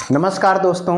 नमस्कार दोस्तों,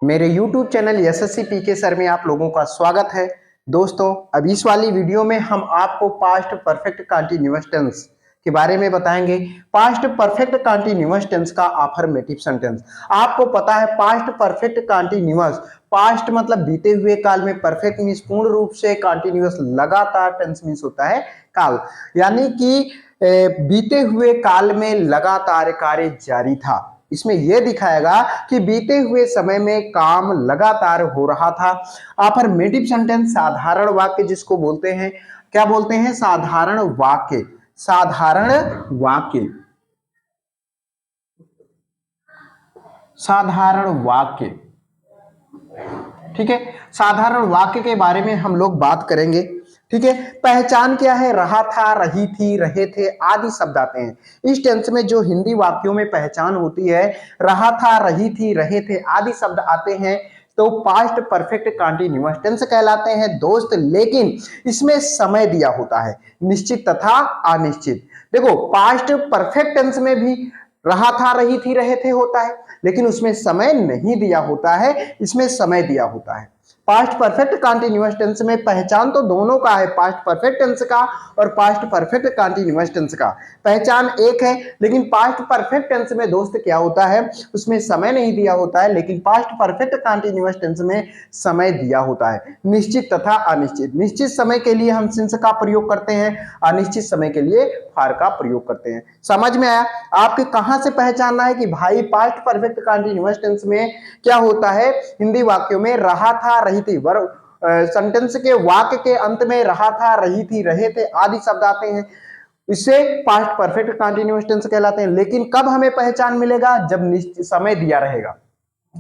मेरे YouTube channel SSC PK sir में आप लोगों का स्वागत है। दोस्तों, अब इस वाली वीडियो में हम आपको पास्ट परफेक्ट कंटीन्यूअस टेंस के बारे में बताएंगे। पास्ट परफेक्ट कंटीन्यूअस टेंस का अफर्मेटिव सेंटेंस। आपको पता है पास्ट परफेक्ट कंटीन्यूअस, पास्ट मतलब बीते हुए काल में, परफेक्ट मीन्स पूर्ण रूप से, कंटीन्यूअस लगातार, टेंस मीन्स होता है काल, यानी कि बीते हुए काल में लगातार कार्य जारी था। इसमें यह दिखाएगा कि बीते हुए समय में काम लगातार हो रहा था। अफर्मेटिव सेंटेंस साधारण वाक्य जिसको बोलते हैं, क्या बोलते हैं? साधारण वाक्य। साधारण वाक्य, साधारण वाक्य, ठीक है। साधारण वाक्य के बारे में हम लोग बात करेंगे, ठीक है। पहचान क्या है? रहा था, रही थी, रहे थे आदि शब्द आते हैं। इस टेंस में जो हिंदी वाक्यों में पहचान होती है, रहा था, रही थी, रहे थे आदि शब्द आते हैं, तो पास्ट परफेक्ट कंटीन्यूअस टेंस कहलाते हैं दोस्त। लेकिन इसमें समय दिया होता है, निश्चित तथा अनिश्चित। देखो, पास्ट परफेक्ट टेंस में भी रहा था, रही थी, रहे थे होता है, लेकिन उसमें समय नहीं दिया होता है, इसमें समय दिया होता है। पास्ट परफेक्ट कंटीन्यूअस टेंस में पहचान तो दोनों का है, पास्ट परफेक्ट टेंस का और पास्ट परफेक्ट कंटीन्यूअस टेंस का पहचान एक है। लेकिन पास्ट परफेक्ट टेंस में दोस्त क्या होता है, उसमें समय नहीं दिया होता है, लेकिन पास्ट परफेक्ट कंटीन्यूअस टेंस में समय दिया होता है, निश्चित तथा अनिश्चित। निश्चित समय के लिए हम सिंस का प्रयोग करते हैं, अनिश्चित समय के लिए फार का प्रयोग करते हैं। समझ में आया? आपके कहां से पहचानना है कि भाई पास्ट परफेक्ट कंटीन्यूअस टेंस में क्या होता है? हिंदी वाक्यों में रहा था, रही थी, वर्ब सेंटेंस के वाक्य के अंत में रहा था, रही थी, रहे थे आदि शब्द आते हैं, इसे पास्ट परफेक्ट कंटीन्यूअस टेंस कहलाते हैं। लेकिन कब हमें पहचान मिलेगा? जब समय दिया रहेगा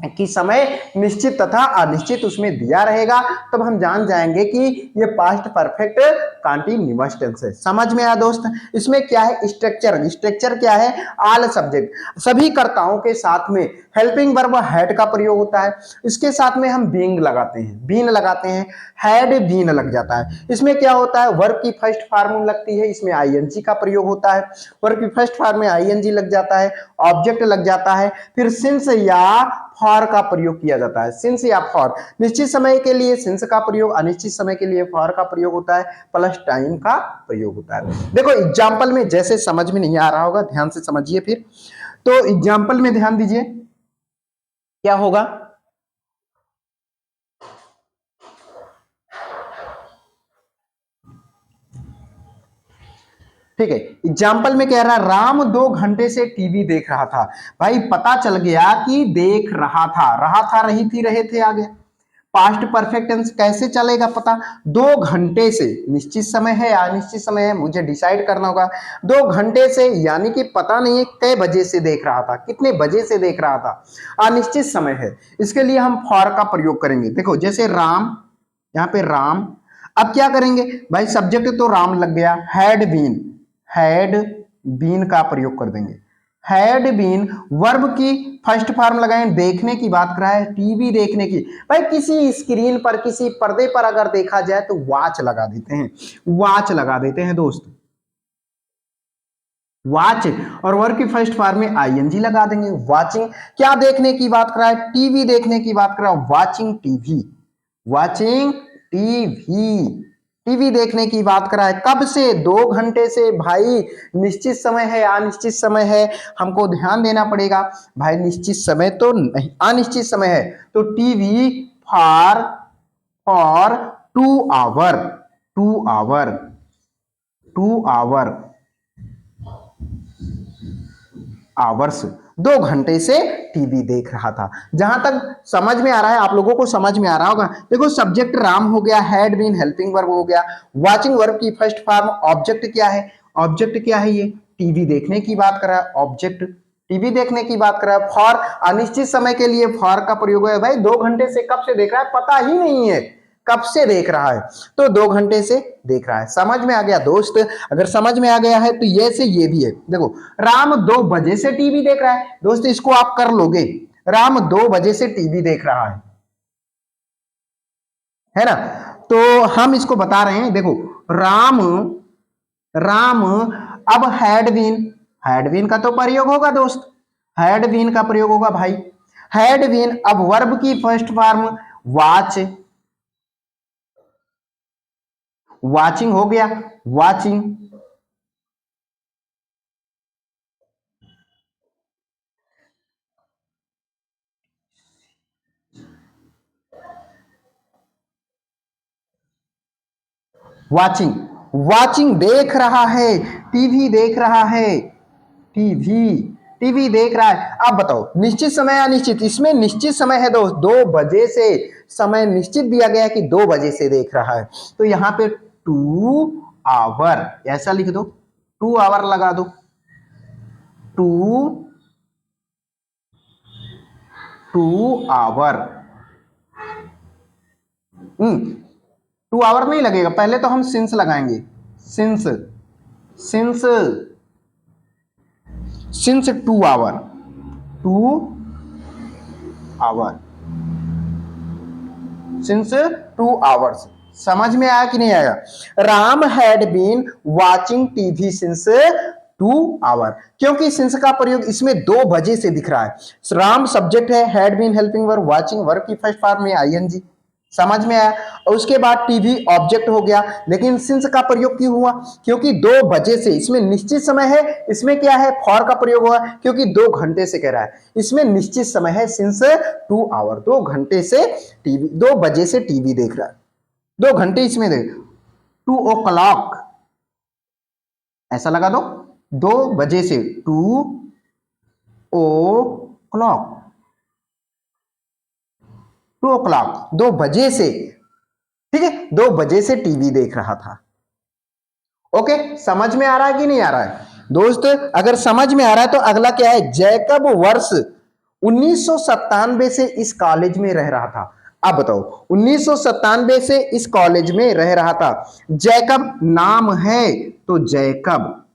कि समय निश्चित तथा अनिश्चित उसमें दिया रहेगा, तब हम जान जाएंगे कि ये पास्ट परफेक्ट कंटीन्यूअस टेंस है। समझ में आया दोस्त? इसमें क्या है? स्ट्रक्चर। स्ट्रक्चर क्या है? ऑल सब्जेक्ट, सभी कर्ताओं के साथ में हेल्पिंग वर्ब हैड का प्रयोग होता है। इसके साथ में हम बीइंग लगाते हैं, बीन लगाते हैं, हैड बीन लग जाता है। इसमें क्या होता है? वर्ब की फर्स्ट फॉर्म लगती है, इसमें आईएनजी का प्रयोग होता है। वर्ब की फर्स्ट फॉर्म में आईएनजी लग जाता है, ऑब्जेक्ट लग जाता है, फिर सिंस या फॉर का प्रयोग किया जाता है। सिंस या फॉर, निश्चित समय के लिए सिंस का प्रयोग, अनिश्चित समय के लिए फॉर का प्रयोग होता है, प्लस टाइम का प्रयोग होता है। देखो एग्जाम्पल में, जैसे समझ में नहीं आ रहा होगा ध्यान से समझिए फिर, तो एग्जाम्पल में ध्यान दीजिए क्या होगा। ठीक है, एग्जाम्पल में कह रहा है राम 2 घंटे से टीवी देख रहा था। भाई पता चल गया कि देख रहा था, रही थी, रहे थे आ गया। पास्ट परफेक्ट टेंस कैसे चलेगा पता? 2 घंटे से, निश्चित समय है या अनिश्चित समय है, मुझे डिसाइड करना होगा। 2 घंटे से यानी कि पता नहीं है कै बजे से देख रहा था, कितने बजे से देख रहा था, अनिश्चित समय है। इसके लिए हम फॉर का प्रयोग करेंगे। देखो जैसे राम, यहाँ पे राम, अब क्या करेंगे भाई? सब्जेक्ट तो राम लग गया, हैड बीन, हैड बीन का प्रयोग कर देंगे। हैड बीन, वर्ब की फर्स्ट फॉर्म लगाएं, देखने की बात कर रहा है, टीवी देखने की। भाई किसी स्क्रीन पर, किसी पर्दे पर अगर देखा जाए तो वॉच लगा देते हैं, वॉच लगा देते हैं दोस्त, वॉच, और वर्ब की फर्स्ट फॉर्म में आईएनजी लगा देंगे। वॉचिंग, क्या देखने की बात कर रहा है? टीवी देखने की बात कर रहा है, watching TV, watching TV, TV देखने की बात करा है। कब से? 2 घंटे से। भाई निश्चित समय है या अनिश्चित समय है, हमको ध्यान देना पड़ेगा। भाई निश्चित समय तो नहीं, अनिश्चित समय है, तो TV for 2 hour, 2 hour, 2 hour, hours, 2 घंटे से टीवी देख रहा था। जहां तक समझ में आ रहा है, आप लोगों को समझ में आ रहा होगा। देखो सब्जेक्ट राम हो गया, हैड बीन हेल्पिंग वर्ब हो गया, वाचिंग वर्ब की फर्स्ट फॉर्म, ऑब्जेक्ट क्या है? ऑब्जेक्ट क्या है? ये टीवी देखने की बात कर रहा है, ऑब्जेक्ट टीवी देखने की बात कर रहा है। फॉर, अनिश्चित समय के लिए फॉर का प्रयोग है। भाई 2 घंटे से कब से देख रहा है पता ही नहीं है, कब से देख रहा है, तो 2 घंटे से देख रहा है। समझ में आ गया दोस्त? अगर समझ में आ गया है तो ये से ये भी है। देखो राम 2 बजे से टीवी देख रहा है, दोस्त इसको आप कर लोगे, राम 2 बजे से टीवी देख रहा है ना? तो हम इसको बता रहे हैं। देखो राम, राम, अब हैड बीन, हैड बीन का तो प्रयोग होगा दोस्त, हैड बीन का प्रयोग होगा भाई, हैड बीन। अब वर्ब की फर्स्ट फॉर्म वॉच, वाचिंग हो गया, वाचिंग। वाचिंग, वाचिंग देख रहा है, टीवी देख रहा है, टीवी, टीवी देख रहा है। आप बताओ निश्चित समय या अनिश्चित? इसमें निश्चित समय है दोस्त, 2 बजे से, समय निश्चित दिया गया है कि 2 बजे से देख रहा है, तो यहां पे 2 आवर ऐसा लिख दो, 2 आवर लगा दो, 2 आवर। 2 आवर नहीं लगेगा, पहले तो हम सिंस लगाएंगे, since, since, since 2 hour, 2 hour, since 2 hours. समझ में आया कि नहीं आया? Ram had been watching TV since 2 hour, क्योंकि सिंस का प्रयोग इसमें 2 बजे से दिख रहा है। राम सब्जेक्ट है, had been helping verb, watching verb की फर्स्ट फॉर्म में आईएनजी। समझ में आया? और उसके बाद टीवी ऑब्जेक्ट हो गया, लेकिन सिंस का प्रयोग क्यों हुआ? क्योंकि 2 बजे से, इसमें निश्चित समय है, इसमें क्या है, फॉर का प्रयोग हुआ क्योंकि 2 घंटे से कह रहा है, इसमें निश्चित समय है सिंस 2 आवर, 2 घंटे से टीवी, 2 बजे से टीवी देख रहा है, 2 घंटे इसमें देख, 2 o'clock ऐसा लगा दो, 2 बजे से, 2 o'clock, 2 o'clock, 2 बजे से, ठीक है, 2 बजे से टीवी देख रहा था। ओके, समझ में आ रहा है कि नहीं आ रहा है दोस्त? अगर समझ में आ रहा है तो अगला क्या है, जैकब वर्ष 1997 से इस कॉलेज में रह रहा था। अब बताओ, 1997 से इस कॉलेज में रह रहा था, जैकब नाम है तो जैकब,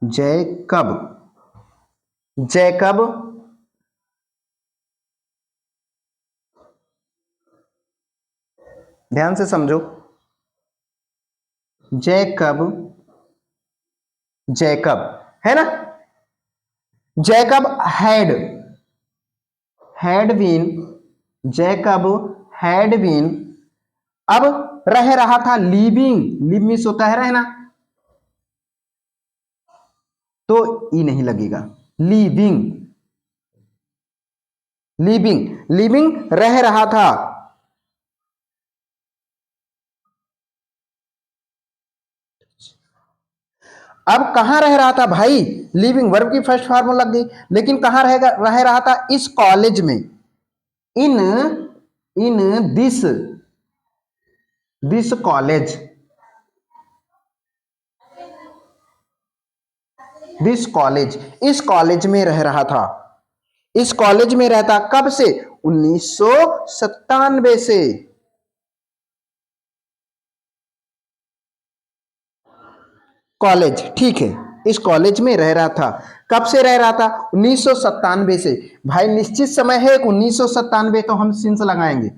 जैकब, जैकब ध्यान से समझो, जैकब, जैकब है ना, Jacob had, had been, Jacob had been, अब रह रहा था, लिविंग, लिव मिस होता है रहना, तो ई नहीं लगेगा, लिविंग, लिविंग, लिविंग रह रहा था। अब कहां रह रहा था भाई, लिविंग वर्ब की फर्स्ट फॉर्म लग गई, लेकिन कहां रह रहा था, इस कॉलेज में, in, in this college, this college, इस कॉलेज में रह रहा था, इस कॉलेज में रहता, कब से, 1997 से, कॉलेज, ठीक है, इस कॉलेज में रह रहा था, कब से रह रहा था, 1997 से। भाई निश्चित समय है 1997, तो हम सिंस लगाएंगे,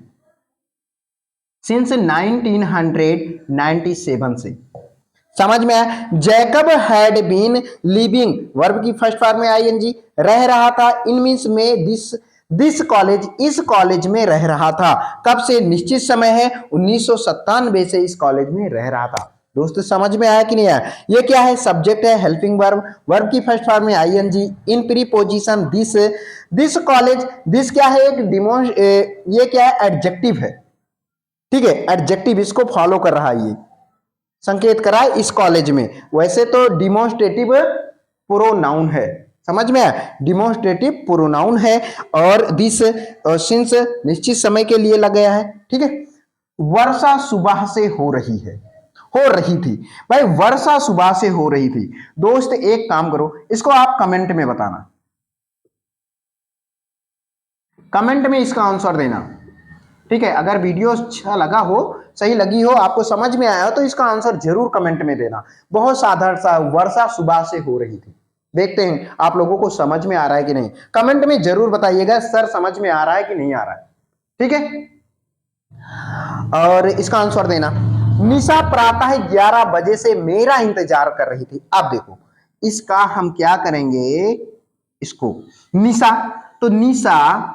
सिंस 1997 से। समझ में आया? Jacob had been living, verb की फर्स्ट फॉर्म में आईएनजी, रह रहा था, इन मीन्स में, दिस कॉलेज, इस कॉलेज में रह रहा था, कब से, निश्चित समय है, 1997 से इस कॉलेज में रह रहा था। दोस्तों समझ में आया कि नहीं आया? ये क्या है, सब्जेक्ट है, हेल्पिंग वर्ब, वर्ब की फर्स्ट फॉर्म में ING, in preposition this, this college, this क्या है, एक ये क्या है, एडजेक्टिव है, ठीक है, एडजेक्टिव इसको फॉलो कर रहा है, ये संकेत करा है इस कॉलेज में। वैसे तो डिमोन्स्ट्रेटिव प्रोनाउन है, समझ में आया, डिमोन्स्ट्रेटिव प्रोनाउन है, और दिस और सिंस निश्चित समय के लिए लग गया है, ठीक है। वर्षा सुबह से हो रही है, हो रही थी, भाई वर्षा सुबह से हो रही थी। दोस्त एक काम करो, इसको आप कमेंट में बताना, कमेंट में इसका आंसर देना, ठीक है। अगर वीडियो अच्छा लगा हो, सही लगी हो, आपको समझ में आया हो, तो इसका आंसर जरूर कमेंट में देना। बहुत साधारण सा, वर्षा सुबह से हो रही थी। देखते हैं आप लोगों को समझ में आ रहा है कि नहीं, कमेंट में जरूर बताइएगा सर समझ में आ रहा है कि नहीं आ रहा है, ठीक है। और इसका आंसर देना, निशा प्रातः 11 बजे से मेरा इंतजार कर रही थी। अब देखो इसका हम क्या करेंगे, इसको निशा, तो Nisha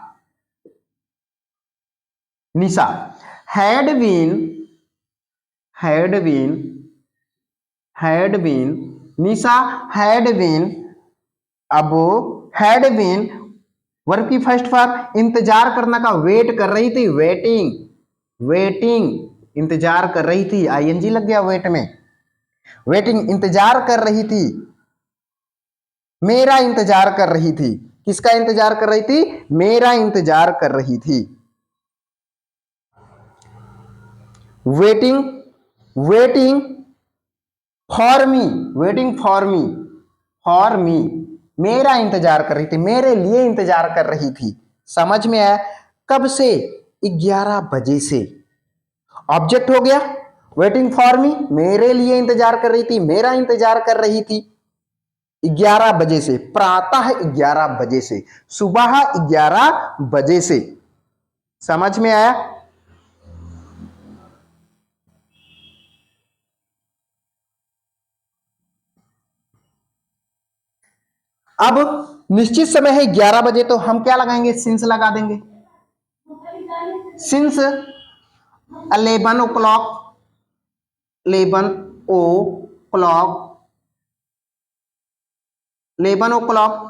Nisha had been Nisha had been, अब हैड बीन वर्ब की फर्स्ट फॉर्म, इंतजार करना का वेट कर रही थी, वेटिंग इंतजार कर रही थी, आईएनजी लग गया वेट में, वेटिंग इंतजार कर रही थी, मेरा इंतजार कर रही थी, किसका इंतजार कर रही थी, मेरा इंतजार कर रही थी। वेटिंग फॉर मी, मेरा इंतजार कर रही थी, मेरे लिए इंतजार कर रही थी। समझ में आया? कब से? 11 बजे से। ऑब्जेक्ट हो गया वेटिंग फॉर मी, मेरे लिए इंतजार कर रही थी, मेरा इंतजार कर रही थी 11 बजे से, प्रातः 11 बजे से, सुबह 11 बजे से। समझ में आया? अब निश्चित समय है 11 बजे, तो हम क्या लगाएंगे, सिंस लगा देंगे। सिंस 11 o'clock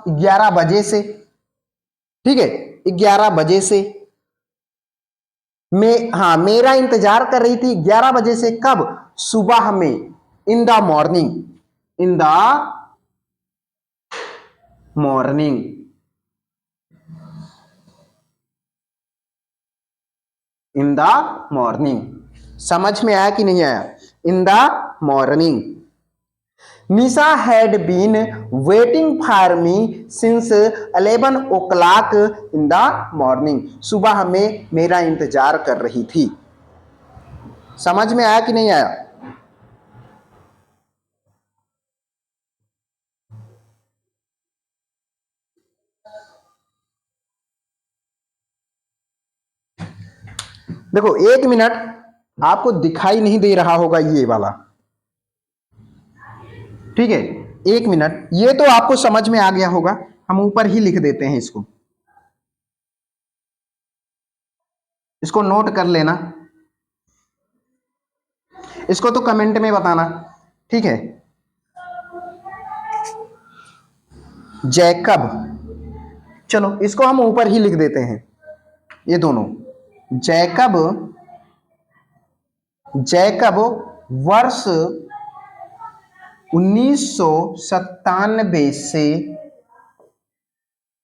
11 बजे से, ठीक है, 11 बजे से मेरा इंतजार कर रही थी 11 बजे से। कब? सुबह में, इन द मॉर्निंग। समझ में आया कि नहीं आया? In the morning. Nisha had been waiting for me since 11 o'clock in the morning. सुबह में मेरा इंतजार कर रही थी। समझ में आया कि नहीं आया? देखो 1 मिनट, आपको दिखाई नहीं दे रहा होगा ये वाला, ठीक है, 1 मिनट, ये तो आपको समझ में आ गया होगा, हम ऊपर ही लिख देते हैं इसको नोट कर लेना, इसको तो कमेंट में बताना, ठीक है। जैकब, चलो इसको हम ऊपर ही लिख देते हैं, ये दोनों। जैकब वर्ष 1997 से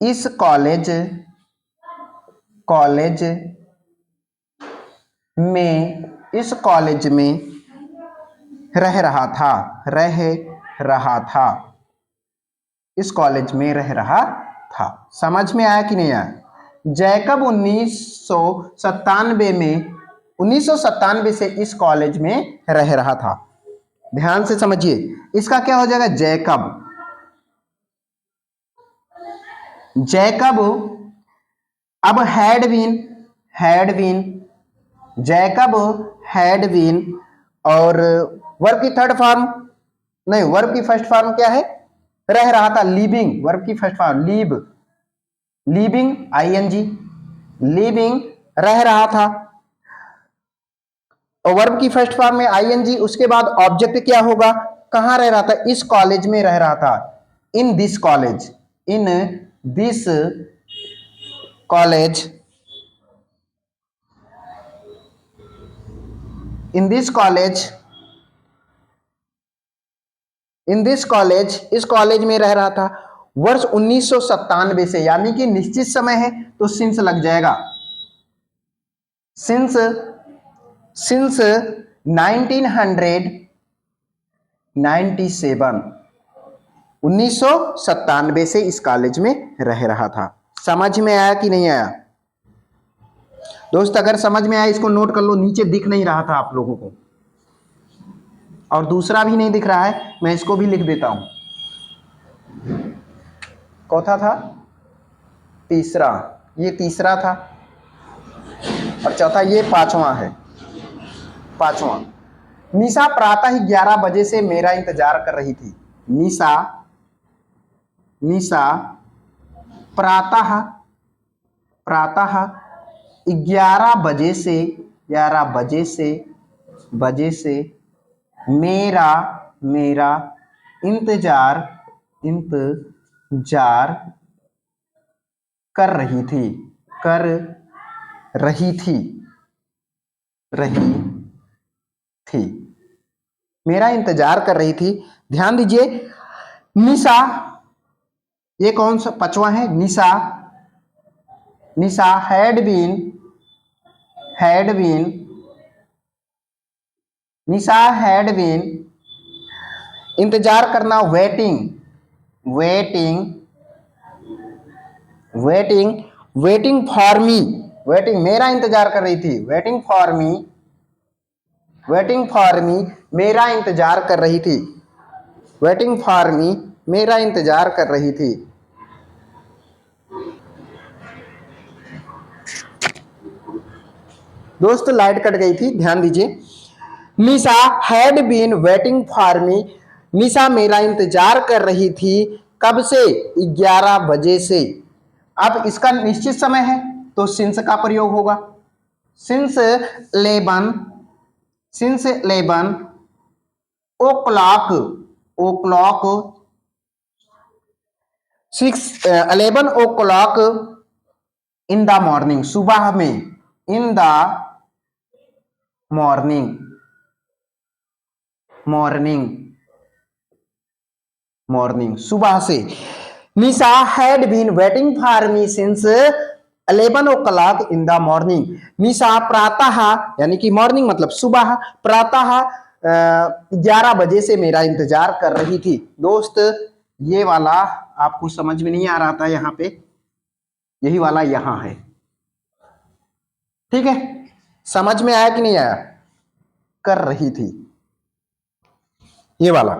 इस कॉलेज में रह रहा था, इस कॉलेज में रह रहा था। समझ में आया कि नहीं आया? जैकब 1997 से इस कॉलेज में रह रहा था। ध्यान से समझिए, इसका क्या हो जाएगा, जैकब। अब had been, Jacob had been, और वर्ब की थर्ड फॉर्म नहीं, वर्ब की फर्स्ट फॉर्म क्या है, रह रहा था, लिविंग, वर्ब की first form living ING, living रह रहा था, और वर्ब की फर्स्ट फॉर्म में आईएनजी, उसके बाद ऑब्जेक्ट क्या होगा, कहां रह रहा था, इस कॉलेज में रह रहा था, इन दिस कॉलेज, इस कॉलेज में रह रहा था वर्ष 1997 से, यानी कि निश्चित समय है तो सिंस लग जाएगा, सिंस 1997 से इस कॉलेज में रह रहा था। समझ में आया कि नहीं आया दोस्त? अगर समझ में आया इसको नोट कर लो, नीचे दिख नहीं रहा था आप लोगों को, और दूसरा भी नहीं दिख रहा है, मैं इसको भी लिख देता हूं। चौथा था, तीसरा, ये तीसरा था, और चौथा ये पांचवा है, निशा प्रातः 11 बजे से मेरा इंतजार कर रही थी। निशा निशा प्रातः प्रातः 11 बजे से मेरा इंतजार कर रही थी मेरा इंतजार कर रही थी। ध्यान दीजिए, निशा, ये कौन सा पांचवा है? निशा हैड बीन इंतजार करना, वेटिंग फॉर मी, मेरा इंतजार कर रही थी। वेटिंग फॉर मी मेरा इंतजार कर रही थी। दोस्त लाइट कट गई थी, ध्यान दीजिए। Nisha had been waiting for me, Nisha मेरा इंतजार कर रही थी। कब से? 11 बजे से। अब इसका निश्चित समय है तो सिंस का प्रयोग होगा। Since 11 o'clock 11 o'clock in the morning, सुबह में, इन द मॉर्निंग सुबह से। Nisha had been waiting for me since 11 o'clock in the morning. Nisha प्रातः, यानी कि मॉर्निंग मतलब सुबह, प्रातः 11 बजे से मेरा इंतजार कर रही थी। दोस्त ये वाला आपको समझ में नहीं आ रहा था, यहाँ पे यही वाला यहाँ है, ठीक है? समझ में आया कि नहीं आया? कर रही थी, ये वाला।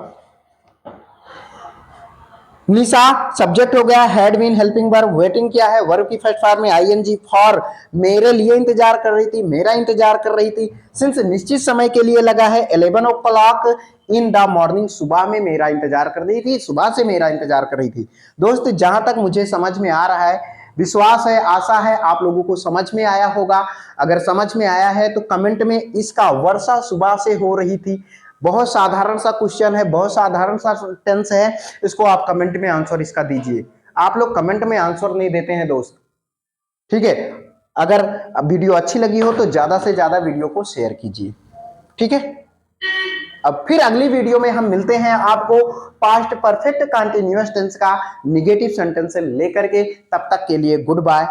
निशा सब्जेक्ट हो गया, had been helping verb, waiting क्या है? वर्ब की फर्स्ट फॉर्म में आईएनजी, फॉर मेरे लिए इंतजार कर रही थी, मेरा इंतजार कर रही थी। सिंस निश्चित समय के लिए लगा है, 11 o'clock इन द मॉर्निंग, सुबह में मेरा इंतजार कर रही थी, सुबह से मेरा इंतजार कर रही थी। दोस्त जहां तक मुझे समझ में आ रहा है, विश्वास है, आशा है आप लोगों को समझ में आया होगा। अगर समझ में आया है तो कमेंट में इसका वर्षा सुबह से हो रही थी। बहुत साधारण सा क्वेश्चन है, बहुत साधारण सा टेंस है, इसको आप कमेंट में आंसर इसका दीजिए। आप लोग कमेंट में आंसर नहीं देते हैं दोस्त, ठीक है? अगर वीडियो अच्छी लगी हो तो ज्यादा से ज्यादा वीडियो को शेयर कीजिए, ठीक है? अब फिर अगली वीडियो में हम मिलते हैं आपको पास्ट परफेक्ट कंटीन्यूअस टेंस का नेगेटिव सेंटेंस से लेकर के। तब तक के लिए गुड बाय।